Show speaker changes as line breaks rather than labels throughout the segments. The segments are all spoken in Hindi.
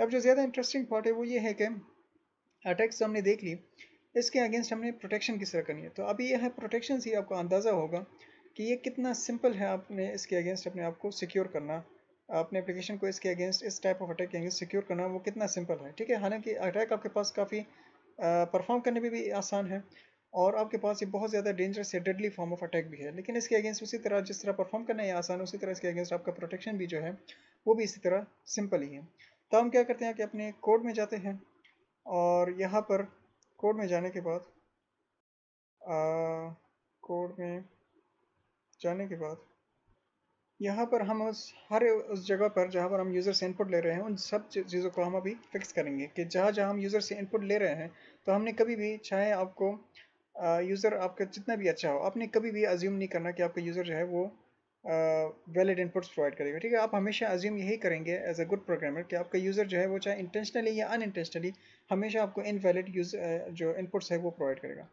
अब जो ज़्यादा इंटरेस्टिंग पार्ट है वो ये है कि अटैक्स तो हमने देख ली, इसके अगेंस्ट हमने प्रोटेक्शन किस तरह करनी है। तो अभी यह है प्रोटेक्शन से ही आपको अंदाज़ा होगा कि ये कितना सिंपल है आपने इसके अगेंस्ट अपने आप को सिक्योर करना, अपने एप्लीकेशन को इसके अगेंस्ट, इस टाइप ऑफ अटैक के अगेंस्ट सिक्योर करना, वो कितना सिंपल है। ठीक है, हालांकि अटैक आपके पास काफ़ी परफॉर्म करने में भी आसान है और आपके पास ये बहुत ज़्यादा डेंजरस या डेडली फॉर्म ऑफ अटैक भी है, लेकिन इसके अगेंस्ट उसी तरह जिस तरह परफॉर्म करना है आसान, उसी तरह इसके अगेंस्ट आपका प्रोटेक्शन भी जो है वो भी इसी तरह सिंपल ही है। तो हम क्या करते हैं कि अपने कोड में जाते हैं और यहाँ पर कोड में जाने के बाद कोड में जाने के बाद यहाँ पर हम उस जगह पर जहाँ पर हम यूज़र से इनपुट ले रहे हैं उन सब चीज़ों को हम अभी फिक्स करेंगे कि जहाँ जहाँ हम यूज़र से इनपुट ले रहे हैं, तो हमने कभी भी, चाहे आपको यूज़र आपका जितना भी अच्छा हो, आपने कभी भी अज्यूम नहीं करना कि आपका यूज़र जो है वो वैलिड इनपुट्स प्रोवाइड करेगा। ठीक है, आप हमेशा अज्यूम यही करेंगे एज अ गुड प्रोग्रामर कि आपका यूज़र जो है वो चाहे इंटेंशनली या अनइंटेंशनली हमेशा आपको इनवैलिड जो इनपुट्स है वो प्रोवाइड करेगा।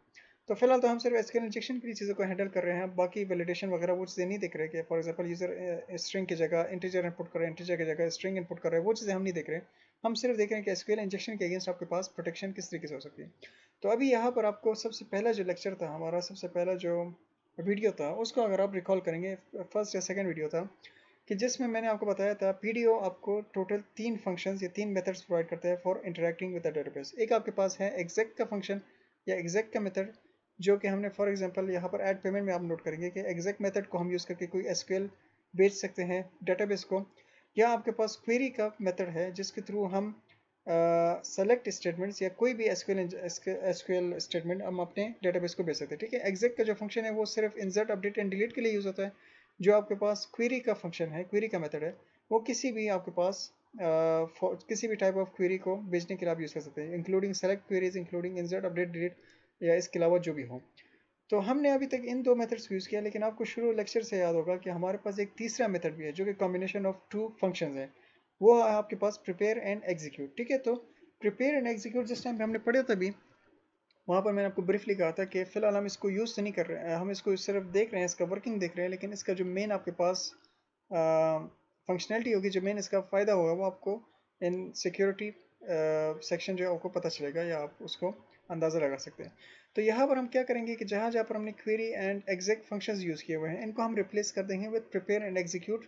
तो फिलहाल तो हम सिर्फ एसक्यूएल इंजेक्शन की चीज़ों को हैंडल कर रहे हैं, बाकी वैलिडेशन वगैरह वो चीज़ें नहीं देख रहे कि फॉर एग्जांपल यूज़र स्ट्रिंग की जगह इंटीजर इनपुट कर रहे हैं, इंटीजर की जगह स्ट्रिंग इनपुट कर रहे हैं, वो चीज़ें हम नहीं देख रहे। हम सिर्फ देख रहे हैं कि एसक्यूएल इंजेक्शन के अगेंस्ट आपके पास प्रोटेक्शन किस तरीके से हो सकती है। तो अभी यहाँ पर आपको सबसे पहला जो लेक्चर था हमारा, सबसे पहला जो वीडियो था उसको अगर आप रिकॉल करेंगे, फर्स्ट या सेकेंड वीडियो था कि जिसमें मैंने आपको बताया था पीडीओ आपको टोटल 3 फंक्शंस या 3 मेथड्स प्रोवाइड करता है for interacting with the database. एक आपके पास है एग्जैक्ट का फंक्शन या एग्जैक्ट का मेथड, जो कि हमने फॉर एग्जांपल यहाँ पर ऐड पेमेंट में आप नोट करेंगे कि एग्जैक्ट मेथड को हम यूज़ करके कोई एसक्यूएल बेच सकते हैं डेटाबेस को, या आपके पास क्वेरी का मेथड है जिसके थ्रू हम सेलेक्ट स्टेटमेंट्स या कोई भी एसक्यूएल स्टेटमेंट हम अपने डेटाबेस को भेज सकते हैं। ठीक है, एग्जैक्ट का जो फंक्शन है वो सिर्फ इंसर्ट अपडेट एंड डिलीट के लिए यूज़ होता है। जो आपके पास क्वेरी का फंक्शन है, क्वेरी का मेथड है, वो किसी भी आपके पास किसी भी टाइप ऑफ क्वेरी को भेजने के लिए आप यूज़ कर सकते हैं, including select queries, including insert update delete, या इसके अलावा जो भी हो। तो हमने अभी तक इन 2 मेथड्स को यूज़ किया, लेकिन आपको शुरू लेक्चर से याद होगा कि हमारे पास एक तीसरा मेथड भी है जो कि कॉम्बिनेशन ऑफ 2 फंक्शंस है। वो है आपके पास प्रिपेयर एंड एग्जीक्यूट। ठीक है, तो प्रिपेयर एंड एग्जीक्यूट जिस टाइम पे हमने पढ़े तभी वहाँ पर मैंने आपको ब्रीफली कहा था कि फिलहाल हम इसको यूज़ तो नहीं कर रहे हैं, हम इसको सिर्फ देख रहे हैं, इसका वर्किंग देख रहे हैं, लेकिन इसका जो मेन आपके पास फंक्शनैलिटी होगी, जो मेन इसका फ़ायदा होगा वो आपको इन सिक्योरिटी सेक्शन जो है आपको पता चलेगा, या आप उसको अंदाज़ा लगा सकते हैं। तो यहाँ पर हम क्या करेंगे कि जहाँ जहाँ पर हमने query and exact functions use किए हुए हैं, इनको हम रिप्लेस कर देंगे with prepare and execute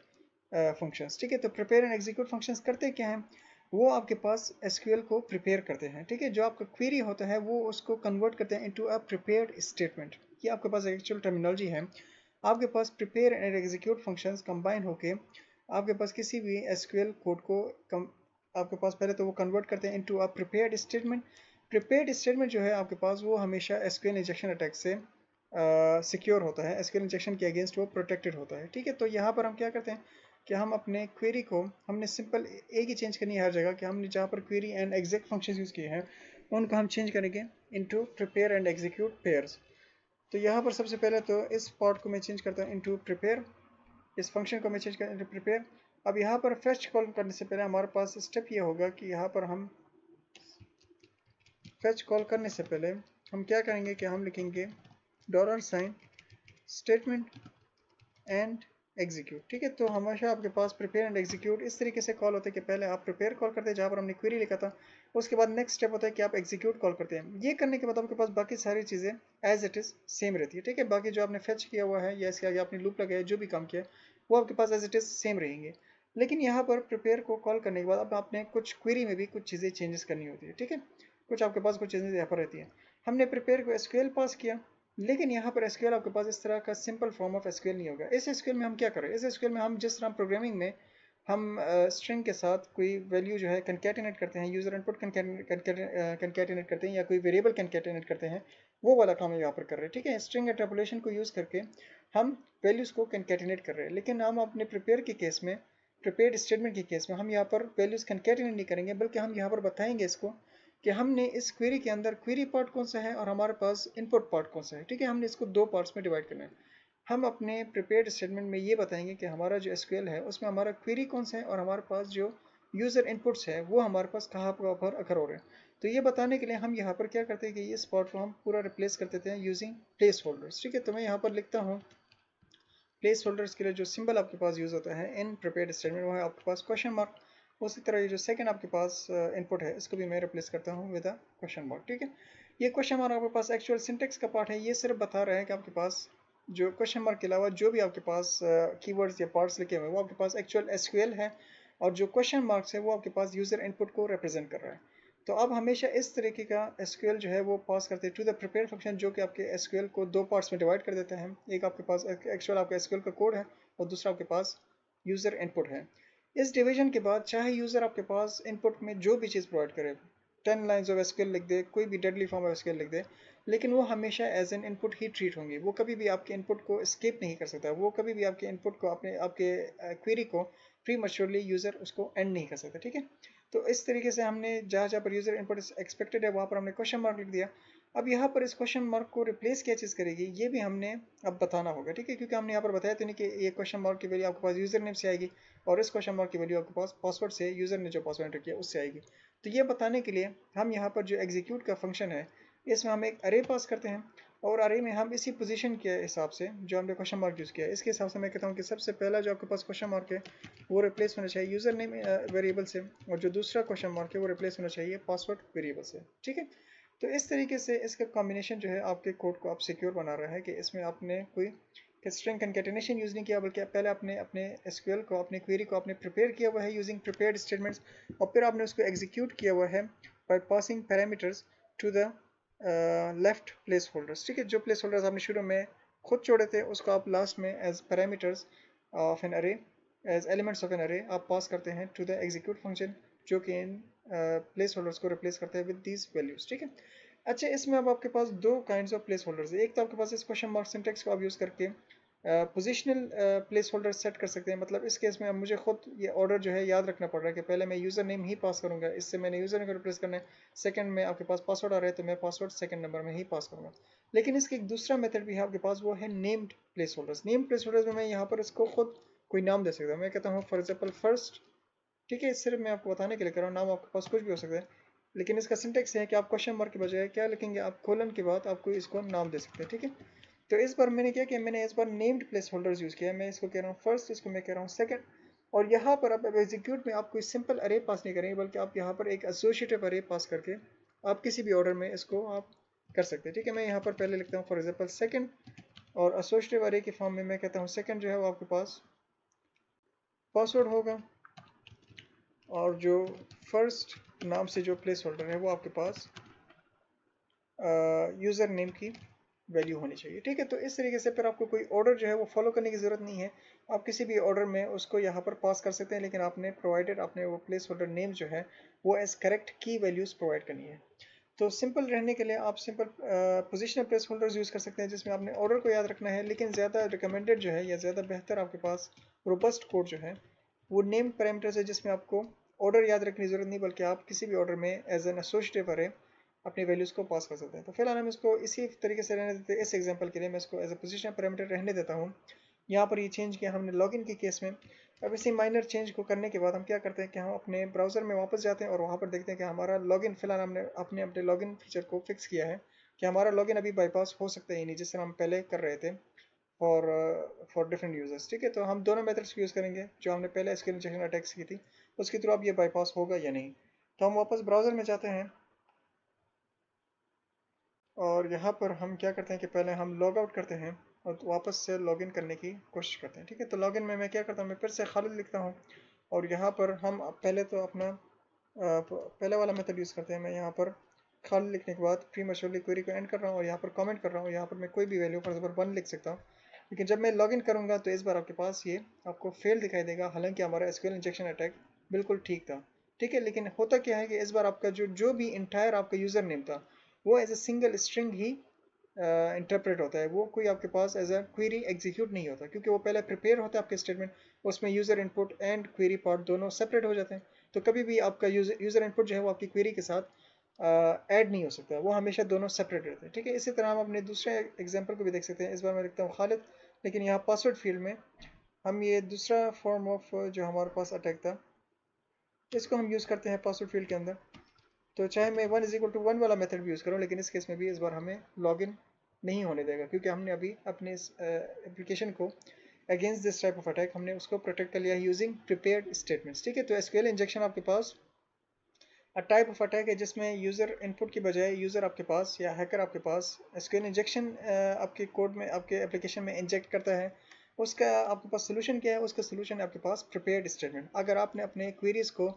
functions. ठीक है, तो प्रिपेयर एंड एग्जीक्यूट फंक्शंस करते क्या हैं, वो आपके पास एसक्यूएल को प्रिपेयर करते हैं। ठीक है, जो आपका क्वेरी होता है वो उसको कन्वर्ट करते हैं इनटू अ प्रिपेयर्ड स्टेटमेंट। ये आपके पास एक्चुअल टर्मिनोलॉजी है। आपके पास prepare and execute functions combine होके आपके पास किसी भी एसक्यूएल कोड को आपके पास पहले तो वो कन्वर्ट करते हैं into a prepared statement. Prepared statement जो है आपके पास वो हमेशा एसक्यूएल इंजेक्शन अटैक से सिक्योर होता है, एसक्यूएल इंजेक्शन के अगेंस्ट वो प्रोटेक्टेड होता है। ठीक है, तो यहाँ पर हम क्या करते हैं कि हम अपने क्वेरी को हमने सिंपल एक ही चेंज करनी है हर जगह, कि हमने जहाँ पर query and exact functions use किए हैं उनको हम चेंज करेंगे into prepare and execute pairs. तो यहाँ पर सबसे पहले तो इस पार्ट को मैं चेंज करता हूँ इनटू प्रिपेयर, इस फंक्शन को मैं चेंज करता हूँ इनटू प्रिपेयर। अब यहाँ पर फेच कॉल करने से पहले हमारे पास स्टेप ये होगा कि यहाँ पर हम फेच कॉल करने से पहले हम क्या करेंगे कि हम लिखेंगे $, स्टेटमेंट एंड एग्जीक्यूट। ठीक है, तो हमेशा आपके पास प्रिपेयर एंड एग्जीक्यूट इस तरीके से कॉल होते हैं कि पहले आप प्रिपेयर कॉल करते हैं जहाँ पर हमने क्वेरी लिखा था, उसके बाद नेक्स्ट स्टेप होता है कि आप एग्जीक्यूट कॉल करते हैं। ये करने के बाद आपके पास बाकी सारी चीज़ें एज इट इज़ सेम रहती है। ठीक है, बाकी जो आपने फेच किया हुआ है या इसके आगे आपने लूप लगाया, जो भी काम किया वो आपके पास एज इट इज़ सेम रहेंगे। लेकिन यहाँ पर प्रिपेयर को कॉल करने के बाद अब आपने कुछ क्वेरी में भी कुछ चीज़ें चेंजेस करनी होती है। ठीक है, कुछ आपके पास कुछ चीज़ें यहाँ पर रहती हैं। हमने प्रिपेयर को एसक्यूएल पास किया, लेकिन यहाँ पर एसक्यूएल आपके पास इस तरह का सिंपल फॉर्म ऑफ एसक्यूएल नहीं होगा। इस एसक्यूएल में हम क्या करें, इस एसक्यूएल में हम जिस तरह प्रोग्रामिंग में हम स्ट्रिंग के साथ कोई वैल्यू जो है कंकैटिनेट करते हैं, यूजर इनपुट कंकैटिनेट करते हैं या कोई वेरिएबल कंकैटिनेट करते हैं, वो वाला काम यहाँ पर कर रहे हैं। ठीक है, स्ट्रिंग इंटरपोलेशन को यूज़ करके हम वैल्यूज़ को कंकैटिनेट कर रहे हैं, लेकिन हम अपने प्रिपेयर के केस में, प्रिपेयर्ड स्टेटमेंट के केस में हम यहाँ पर वैल्यूज़ कंकैटिनेट नहीं करेंगे, बल्कि हम यहाँ पर बताएंगे इसको कि हमने इस क्वेरी के अंदर क्वेरी पार्ट कौन सा है और हमारे पास इनपुट पार्ट कौन सा है। ठीक है, हमने इसको 2 पार्ट्स में डिवाइड करना है। हम अपने प्रिपेयर्ड स्टेटमेंट में ये बताएंगे कि हमारा जो एसक्यूएल है उसमें हमारा क्वेरी कौन सा है और हमारे पास जो यूज़र इनपुट्स है वो हमारे पास कहाँ पर अकर हो रहे हैं। तो ये बताने के लिए हम यहाँ पर क्या करते हैं कि इस पार्ट को हम पूरा रिप्लेस कर देते हैं यूजिंग प्लेस होल्डर्स। ठीक है, तो मैं यहाँ पर लिखता हूँ प्लेस होल्डर्स के लिए जो सिंबल आपके पास यूज़ होता है इन प्रिपेयर्ड स्टेटमेंट वो है आपके पास क्वेश्चन मार्क। उसी तरह ये जो सेकंड आपके पास इनपुट है इसको भी मैं रिप्लेस करता हूँ विद अ क्वेश्चन मार्क। ठीक है, ये क्वेश्चन मार्क आपके पास एक्चुअल सिंटेक्स का पार्ट है, ये सिर्फ बता रहा है कि आपके पास जो क्वेश्चन मार्क के अलावा जो भी आपके पास कीवर्ड्स या पार्ट्स लिखे हुए हैं वो आपके पास एक्चुअल एसक्यूएल है, और जो क्वेश्चन मार्क्स है वो आपके पास यूजर इनपुट को रिप्रेजेंट कर रहा है। तो आप हमेशा इस तरीके का एसक्यूएल जो है वो पास करते हैं टू द प्रिपेयर फंक्शन, जो कि आपके एसक्यूएल को दो पार्ट्स में डिवाइड कर देता है। एक आपके पास एक्चुअल आपका एसक्यूएल का कोड है और दूसरा आपके पास यूजर इनपुट है। इस डिवीजन के बाद चाहे यूजर आपके पास इनपुट में जो भी चीज़ प्रोवाइड करे, 10 लाइन्स ऑफ एसक्यूएल लिख दे, कोई भी डेडली फॉर्म ऑफ एसक्यूएल लिख दे, लेकिन वो हमेशा एज एन इनपुट ही ट्रीट होंगे। वो कभी भी आपके इनपुट को स्किप नहीं कर सकता, वो कभी भी आपके इनपुट को अपने आपके क्वेरी को प्री मैच्योरली यूज़र उसको एंड नहीं कर सकता। ठीक है, तो इस तरीके से हमने जहाँ जहाँ पर यूज़र इनपुट एक्सपेक्टेड है वहाँ पर हमने क्वेश्चन मार्क लिख दिया। अब यहाँ पर इस क्वेश्चन मार्क को रिप्लेस क्या चीज़ करेगी ये भी हमने अब बताना होगा। ठीक है, क्योंकि हमने यहाँ पर बताया तो नहीं कि ये क्वेश्चन मार्क की वैल्यू आपके पास यूज़र नेम से आएगी और इस क्वेश्चन मार्क की वैल्यू आपके पास पासवर्ड से, यूज़र ने जो पासवर्ड एंटर किया उससे आएगी। तो ये बताने के लिए हम यहाँ पर जो एग्जीक्यूट का फंक्शन है इसमें हम एक अरे पास करते हैं, और अरे में हम इसी पोजीशन के हिसाब से जो हमने क्वेश्चन मार्क यूज़ किया है इसके हिसाब से मैं कहता हूँ कि सबसे पहला जो आपके पास क्वेश्चन मार्क है वो रिप्लेस होना चाहिए यूज़र नेम वेरिएबल से, और जो दूसरा क्वेश्चन मार्क है वो रिप्लेस होना चाहिए पासवर्ड वेरिएबल से। ठीक है, तो इस तरीके से इसका कॉम्बिनेशन जो है आपके कोड को आप सिक्योर बना रहा है कि इसमें आपने कोई स्ट्रिंग कंकेटिनेशन यूज़ नहीं किया, बल्कि पहले आपने अपने एसक्यूएल को, अपने क्वेरी को आपने प्रिपेयर किया हुआ है यूजिंग प्रिपेयर्ड स्टेटमेंट्स, और फिर आपने उसको एग्जीक्यूट किया हुआ है by passing parameters to the left placeholders. ठीक है, जो प्लेस होल्डर्स आपने शुरू में खुद छोड़े थे उसको आप लास्ट में एज पैरामीटर्स ऑफ एन अरे, एज एलिमेंट्स ऑफ एन अरे आप पास करते हैं टू द एग्जीक्यूट फंक्शन, जो कि इन प्लेस होल्डर्स को रिप्लेस करते हैं विद दीज वैल्यूज। ठीक है, अच्छा इसमें अब आपके पास दो काइंड्स ऑफ प्लेस होल्डर्स है। एक तो आपके पास इस क्वेश्चन मार्क सिंटेक्स को आप यूज़ करके पोजिशनल प्लेस होल्डर सेट कर सकते हैं। मतलब इस केस में अब मुझे खुद ये ऑर्डर जो है याद रखना पड़ रहा है कि पहले मैं यूज़र नेम ही पास करूँगा, इससे मैंने यूज़र नेम को रिप्लेस करना है। सेकंड में आपके पास पासवर्ड आ रहा है तो मैं पासवर्ड सेकंड नंबर में ही पास करूँगा। लेकिन इसके एक दूसरा मेथड भी है आपके पास, वो है named place holders. Name place holders में मैं यहाँ पर इसको खुद कोई नाम दे सकता हूँ। मैं कहता हूँ फॉर एग्जाम्पल फर्स्ट। ठीक है, सिर्फ मैं आपको बताने के लिए कर रहा हूँ, नाम आपके पास कुछ भी हो सकता है, लेकिन इसका सिंटेक्स है कि आप क्वेश्चन मार्क के बजाय क्या लिखेंगे, आप कोलन के बाद आपको इसको नाम दे सकते हैं। ठीक है, तो इस बार मैंने क्या किया, मैंने इस बार नेम्ड प्लेस होल्डर्स यूज़ किया। मैं इसको कह रहा हूँ फर्स्ट, इसको मैं कह रहा हूँ सेकंड, और यहाँ पर आप एग्जीक्यूट में आप कोई सिंपल अरे पास नहीं करेंगे, बल्कि आप यहाँ पर एक एसोसिएटिव अरे पास करके आप किसी भी ऑर्डर में इसको आप कर सकते हैं। ठीक है, मैं यहाँ पर पहले लिखता हूँ फॉर एग्जाम्पल सेकंड, और एसोसिएटिव अरे की फॉर्म में मैं कहता हूँ सेकंड जो है वो आपके पास पासवर्ड होगा, और जो फर्स्ट नाम से जो प्लेस होल्डर है वो आपके पास यूज़र नेम की वैल्यू होनी चाहिए। ठीक है, तो इस तरीके से फिर आपको कोई ऑर्डर जो है वो फॉलो करने की ज़रूरत नहीं है। आप किसी भी ऑर्डर में उसको यहाँ पर पास कर सकते हैं, लेकिन आपने प्रोवाइडेड आपने वो प्लेस होल्डर नेम जो है वो एज करेक्ट की वैल्यूज़ प्रोवाइड करनी है। तो सिंपल रहने के लिए आप simple positional place holders use कर सकते हैं जिसमें आपने ऑर्डर को याद रखना है, लेकिन ज़्यादा रिकमेंडेड जो है या ज़्यादा बेहतर आपके पास रोबस्ट कोड जो है वो नेम पैरामीटर्स है, जिसमें आपको ऑर्डर याद रखने की ज़रूरत नहीं, बल्कि आप किसी भी ऑर्डर में एज एन एसोसिएटिव अरे अपनी वैल्यूज़ को पास कर सकते हैं। तो फिलहाल हम इसको इसी तरीके से रहने देते हैं। इस एग्जांपल के लिए मैं इसको एज ए पोजीशन पैरामीटर रहने देता हूँ। यहाँ पर ये चेंज किया हमने लॉगिन के केस में। अब इसी माइनर चेंज को करने के बाद हम क्या करते हैं कि हम अपने ब्राउज़र में वापस जाते हैं और वहाँ पर देखते हैं कि हमारा लॉगिन, फिलहाल हमने अपने अपने लॉगिन फीचर को फिक्स किया है कि हमारा लॉगिन अभी बाईपास हो सकता है ही नहीं, जिस तरह हम पहले कर रहे थे फॉर फॉर डिफरेंट यूजर्स। ठीक है, तो हम दोनों मेथड्स यूज़ करेंगे जो हमने पहले एसक्यूएल इंजेक्शन अटैक्स की थी, उसके थ्रू अब ये बाईपास होगा या नहीं। तो हम वापस ब्राउज़र में जाते हैं और यहाँ पर हम क्या करते हैं कि पहले हम लॉग आउट करते हैं और वापस से लॉगिन करने की कोशिश करते हैं। ठीक है, तो लॉगिन में मैं क्या करता हूँ, मैं फिर से खालिद लिखता हूँ, और यहाँ पर हम पहले तो अपना पहले वाला मेथड यूज़ करते हैं। मैं यहाँ पर खालिद लिखने के बाद प्री मैच्योरली क्वेरी को एंड कर रहा हूँ और यहाँ पर कमेंट कर रहा हूँ। यहाँ पर मैं कोई भी वैल्यू फॉर एग्जाम्पल 1 लिख सकता हूँ, लेकिन जब मैं लॉगिन करूँगा तो इस बार आपके पास ये आपको फेल दिखाई देगा, हालांकि हमारा एसक्यूएल इंजेक्शन अटैक बिल्कुल ठीक था। ठीक है, लेकिन होता क्या है कि इस बार आपका जो जो भी इंटायर आपका यूज़र नेम था वो एज ए सिंगल स्ट्रिंग ही इंटरप्रेट होता है, वो कोई आपके पास एज अ क्वेरी एग्जीक्यूट नहीं होता, क्योंकि वो पहले प्रिपेयर होता है आपके स्टेटमेंट, उसमें user input and query part दोनों सेपरेट हो जाते हैं। तो कभी भी आपका यूज़र इनपुट जो है वो आपकी क्वेरी के साथ ऐड नहीं हो सकता, वो हमेशा दोनों सेपरेट रहते हैं। ठीक है, इसी तरह हम अपने दूसरे एग्जाम्पल को भी देख सकते हैं। इस बार मैं लिखता हूँ खालिद, लेकिन यहाँ पासवर्ड फील्ड में हम ये दूसरा फॉर्म ऑफ जो हमारे पास अटैक था इसको हम यूज़ करते हैं पासवर्ड फील्ड के अंदर। तो चाहे मैं 1 = 1 वाला मेथड भी यूज़ करूँ, लेकिन इस केस में भी इस बार हमें लॉगिन नहीं होने देगा, क्योंकि हमने अभी अपने इस एप्लीकेशन को against this type of attack हमने उसको प्रोटेक्ट कर लिया यूजिंग प्रिपेयर्ड स्टेटमेंट्स। ठीक है, तो एसक्यूएल इंजेक्शन आपके पास टाइप ऑफ अटैक है जिसमें यूज़र इनपुट की बजाय यूज़र आपके पास या हैकर आपके पास एसक्यूएल इंजेक्शन आपके कोड में, आपके एप्लीकेशन में इंजेक्ट करता है। उसका आपके पास सोल्यूशन क्या है? उसका सोल्यूशन है आपके पास प्रिपेयर्ड स्टेटमेंट। अगर आपने अपने क्वेरीज को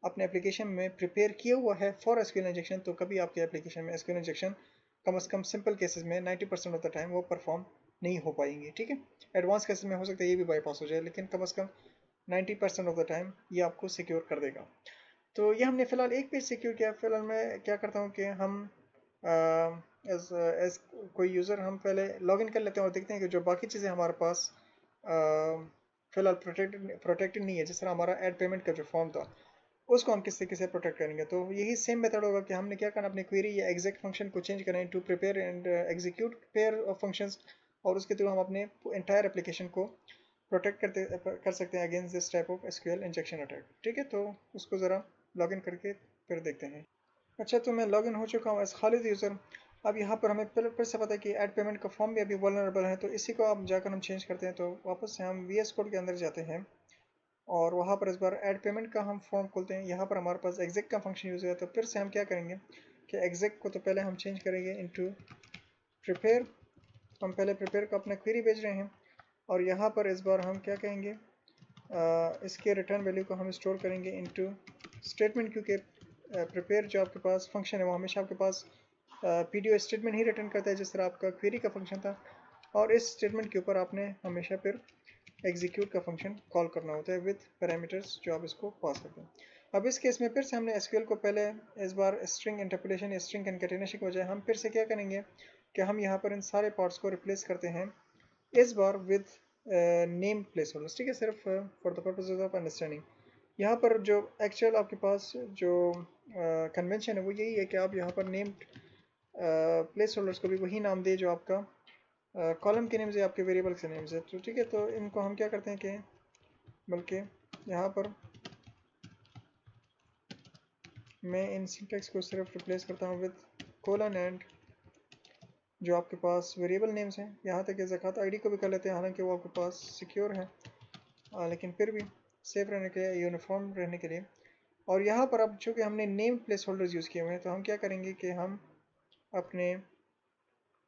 अपने एप्लीकेशन में प्रिपेयर किया हुआ है फॉर एसक्यूएल इंजेक्शन, तो कभी आपके एप्लीकेशन में एसक्यूएल इंजेक्शन कम से कम सिंपल केसेस में 90% ऑफ द टाइम वो परफॉर्म नहीं हो पाएंगी। ठीक है, एडवांस केसेस में हो सकता है ये भी बाईपास हो जाए, लेकिन कम से कम 90% ऑफ द टाइम ये आपको सिक्योर कर देगा। तो ये हमने फ़िलहाल एक पेज सिक्योर किया। फ़िलहाल मैं क्या करता हूँ कि हम एज एज कोई यूज़र हम पहले लॉगिन कर लेते हैं और देखते हैं कि जो बाकी चीज़ें हमारे पास फ़िलहाल प्रोटेक्टेड नहीं है। जिस तरह हमारा ऐड पेमेंट का जो फॉर्म था उसको हम किस तरीके से प्रोटेक्ट करेंगे, तो यही सेम मेथड होगा कि हमने क्या करना, अपनी क्वेरी या एग्जैक्ट फंक्शन को चेंज करें to prepare and execute pair of functions, और उसके थ्रू हम अपने एंटायर एप्लीकेशन को प्रोटेक्ट कर सकते हैं against this type of SQL injection attack. ठीक है, तो उसको ज़रा लॉगिन करके फिर देखते हैं। अच्छा, तो मैं लॉगिन हो चुका हूँ एज खालिद यूज़र। अब यहाँ पर हमें फिर से पता है कि ऐड पेमेंट का फॉर्म भी अभी वल्नरेबल है, तो इसी को आप जाकर हम चेंज करते हैं। तो वापस से हम वीएस कोड के अंदर जाते हैं और वहाँ पर इस बार ऐड पेमेंट का हम फॉर्म खोलते हैं। यहाँ पर हमारे पास एग्जैक्ट का फंक्शन यूज़ है, तो फिर से हम क्या करेंगे कि एग्जैक्ट को तो पहले हम चेंज करेंगे इनटू प्रिपेयर। हम पहले प्रिपेयर का अपना क्वेरी भेज रहे हैं और यहाँ पर इस बार हम क्या कहेंगे, इसके रिटर्न वैल्यू को हम स्टोर करेंगे इनटू स्टेटमेंट, क्योंकि प्रिपेयर जो आपके पास फंक्शन है वो हमेशा आपके पास पीडीओ स्टेटमेंट ही रिटर्न करता है जिस तरह आपका क्वेरी का फंक्शन था, और इस स्टेटमेंट के ऊपर आपने हमेशा फिर एग्जीक्यूट का फंक्शन कॉल करना होता है विद पैरामीटर्स जो आप इसको पास करते हैं। अब इस केस में फिर से हमने एसक्यूएल को पहले इस बार स्ट्रिंग इंटरप्रिटेशन या स्ट्रिंग कंकैटिनेशन की बजाय हम फिर से क्या करेंगे कि हम यहाँ पर इन सारे पार्ट्स को रिप्लेस करते हैं इस बार विद नेम प्लेस होल्डर्स। ठीक है, सिर्फ for the purposes of understanding. यहाँ पर जो एक्चुअल आपके पास जो कन्वेंशन है वो यही है कि आप यहाँ पर नेम्ड प्लेस होल्डर्स को भी वही नाम दे जो आपका कॉलम के नेम से आपके वेरिएबल के नेम से। तो ठीक है, तो इनको हम क्या करते हैं कि बल्कि यहाँ पर मैं इन सिंटैक्स को सिर्फ रिप्लेस करता हूँ विद कोलन एंड जो आपके पास वेरिएबल नेम्स हैं। यहाँ तक कि ज़कात आईडी को भी कर लेते हैं, हालांकि वो आपके पास सिक्योर है, लेकिन फिर भी सेफ रहने के लिए, यूनिफॉर्म रहने के लिए। और यहाँ पर अब चूँकि हमने नेम प्लेस होल्डर्स यूज़ किए हुए हैं, तो हम क्या करेंगे कि हम अपने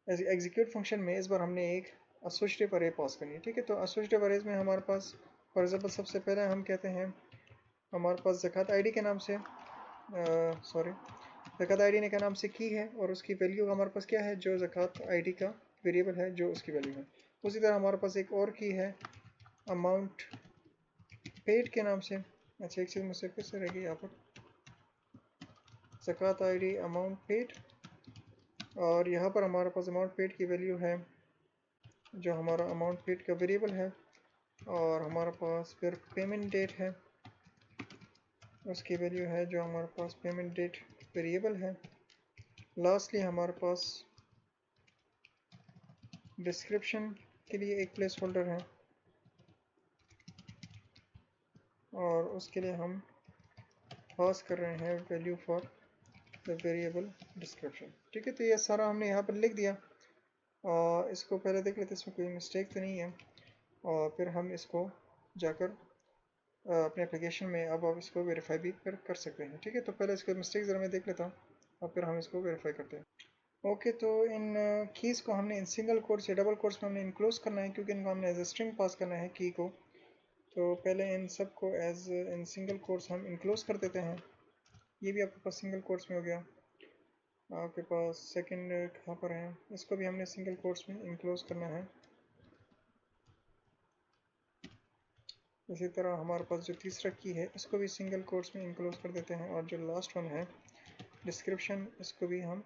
एग्जीक्यूट फंक्शन में इस बार हमने एक एसोसिएटिव अरे पास करनी है। ठीक है, तो एसोसिएटिव अरेज में हमारे पास फॉर एग्जांपल सबसे पहले हम कहते हैं हमारे पास ज़कात आईडी के नाम से ज़कात आईडी के नाम से की है और उसकी वैल्यू हमारे पास क्या है, जो ज़कात आईडी का वेरिएबल है जो उसकी वैल्यू है। उसी तरह हमारे पास एक और की है अमाउंट पेड के नाम से। अच्छा, एक चीज़ मुझसे फिर से रहेगी यहाँ पर, ज़कात आईडी अमाउंट पेड, और यहाँ पर हमारे पास अमाउंट पेड की वैल्यू है जो हमारा अमाउंट पेड का वेरिएबल है, और हमारे पास फिर पेमेंट डेट है, उसकी वैल्यू है जो हमारे पास पेमेंट डेट वेरिएबल है। लास्टली हमारे पास डिस्क्रिप्शन के लिए एक प्लेस होल्डर है और उसके लिए हम पास कर रहे हैं value for the variable description. ठीक है, तो ये सारा हमने यहाँ पर लिख दिया और इसको पहले देख लेते हैं इसमें कोई मिस्टेक तो नहीं है, और फिर हम इसको जाकर अपने एप्लीकेशन में अब आप इसको वेरीफाई भी कर सकते हैं। ठीक है, तो पहले इसको मिस्टेक ज़रा मैं देख लेता हूँ और फिर हम इसको वेरीफाई करते हैं। ओके, तो इन कीज़ को हमने इन सिंगल कोट्स या डबल कोट्स में हमने इनक्लोज करना है, क्योंकि इनको हमने एज ए स्ट्रिंग पास करना है की को। तो पहले इन सब को एज इन सिंगल कोट्स हम इनक्लोज कर देते हैं। ये भी आपके पास सिंगल कोट्स में हो गया। आपके पास सेकंड कहाँ पर है, इसको भी हमने सिंगल कोट्स में इनक्लोज करना है। इसी तरह हमारे पास जो तीसरा की है इसको भी सिंगल कोट्स में इनक्लोज कर देते हैं, और जो लास्ट वन है डिस्क्रिप्शन, इसको भी हम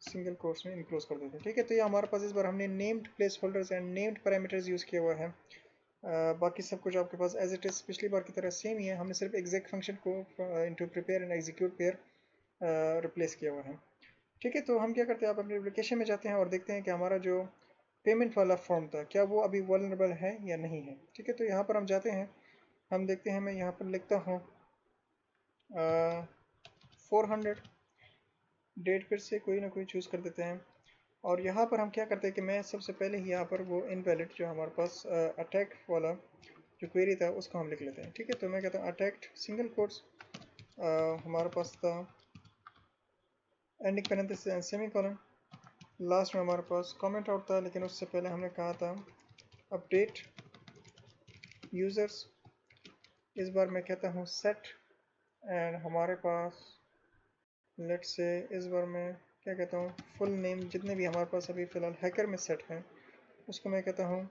सिंगल कोट्स में इनक्लोज कर देते हैं। ठीक है, तो ये हमारे पास इस बार हमने named place holders and named parameters use किया हुआ है। बाकी सब कुछ आपके पास एज इट इज़ पिछली बार की तरह सेम ही है, हमने सिर्फ एग्जैक्ट फंक्शन को into prepare and execute pair replace किया हुआ है। ठीक है, तो हम क्या करते हैं, आप अपने एप्लीकेशन में जाते हैं और देखते हैं कि हमारा जो पेमेंट वाला फॉर्म था क्या वो अभी वल्नरेबल है या नहीं है। ठीक है, तो यहाँ पर हम जाते हैं, हम देखते हैं, मैं यहाँ पर लिखता हूँ 400, डेट फिर से कोई ना कोई चूज़ कर देते हैं, और यहाँ पर हम क्या करते हैं कि मैं सबसे पहले ही यहाँ पर वो इनवैलिड जो हमारे पास अटैक वाला जो क्वेरी था उसको हम लिख लेते हैं। ठीक है, तो मैं कहता हूँ अटैक्ड सिंगल कोट्स हमारे पास था ending parenthesis and semicolon, last में हमारे पास कमेंट आउट था, लेकिन उससे पहले हमने कहा था अपडेट यूजर्स। इस बार मैं कहता हूँ सेट एंड हमारे पास लेट्स से इस बार मैं क्या कहता हूँ फुल नेम जितने भी हमारे पास अभी फ़िलहाल हैकर में सेट हैं उसको मैं कहता हूँ,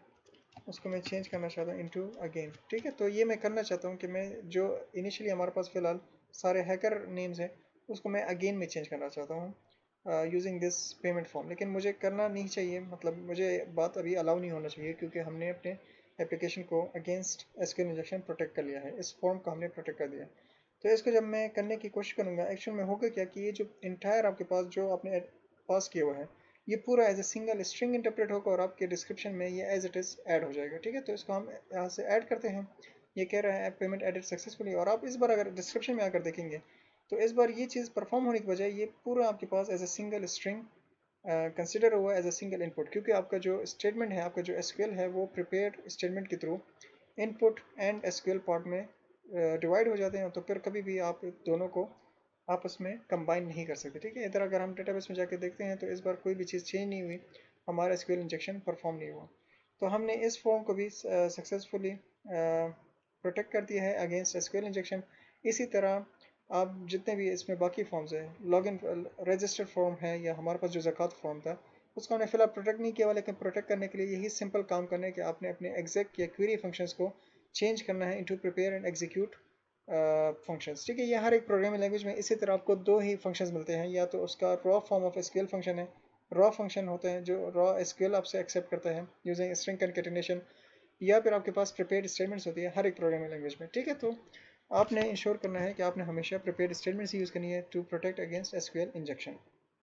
उसको मैं चेंज करना चाहता हूँ इनटू अगेन। ठीक है, तो ये मैं करना चाहता हूँ कि मैं जो इनिशियली हमारे पास फ़िलहाल सारे हैकर नेम्स हैं उसको मैं अगेन में चेंज करना चाहता हूँ यूजिंग दिस पेमेंट फॉर्म। लेकिन मुझे करना नहीं चाहिए, मतलब मुझे बात अभी अलाउ नहीं होना चाहिए क्योंकि हमने अपने एप्लीकेशन को अगेंस्ट एसक्यूएल इंजेक्शन प्रोटेक्ट कर लिया है, इस फॉर्म को हमने प्रोटेक्ट कर दिया। तो इसको जब मैं करने की कोशिश करूँगा एक्चुअल में होगा क्या कि ये जो इंटायर आपके पास जो आपने पास किया हुआ है ये पूरा as a single string interpret होगा और आपके डिस्क्रिप्शन में ये एज इट इज़ ऐड हो जाएगा। ठीक है, तो इसको हम यहाँ से ऐड करते हैं। ये कह रहा है पेमेंट एडेड सक्सेसफुली, और आप इस बार अगर डिस्क्रिप्शन में आकर देखेंगे तो इस बार ये चीज़ परफॉर्म होने की बजाय ये पूरा आपके पास as a single string consider हुआ एज ए सिंगल इनपुट, क्योंकि आपका जो स्टेटमेंट है, आपका जो एसक्यूएल है वो प्रिपेयर्ड स्टेटमेंट के through input and SQL part में डिवाइड हो जाते हैं, तो फिर कभी भी आप दोनों को आपस में कंबाइन नहीं कर सकते। ठीक है, इधर अगर हम डेटाबेस में जाके देखते हैं तो इस बार कोई भी चीज़ चेंज नहीं हुई, हमारा एसक्यूएल इंजेक्शन परफॉर्म नहीं हुआ। तो हमने इस फॉर्म को भी सक्सेसफुली प्रोटेक्ट कर दिया है अगेंस्ट एसक्यूएल इंजेक्शन। इसी तरह आप जितने भी इसमें बाकी फॉर्म्स हैं, लॉगिन रजिस्टर्ड फॉर्म है या हमारे पास जो ज़कात फॉर्म था उसको हमने फिलहाल प्रोटेक्ट नहीं किया हुआ, लेकिन प्रोटेक्ट करने के लिए यही सिंपल काम करना है कि आपने अपने एग्जैक्ट या क्वेरी फंक्शंस को चेंज करना है into prepare and execute functions. ठीक है, ये हर एक प्रोग्रामिंग लैंग्वेज में इसी तरह आपको दो ही फंक्शंस मिलते हैं, या तो उसका raw form of SQL function है, रॉ फंक्शन होते हैं जो रॉ एसक्यूएल आपसे एक्सेप्ट करता है यूजिंग स्ट्रिंग कंकेटिनेशन, या फिर आपके पास प्रिपेयर्ड स्टेटमेंट्स होती है हर एक प्रोग्रामिंग लैंग्वेज में। ठीक है, तो आपने इंश्योर करना है कि आपने हमेशा प्रिपेयर्ड स्टेटमेंट्स यूज़ करनी है to protect against SQL injection.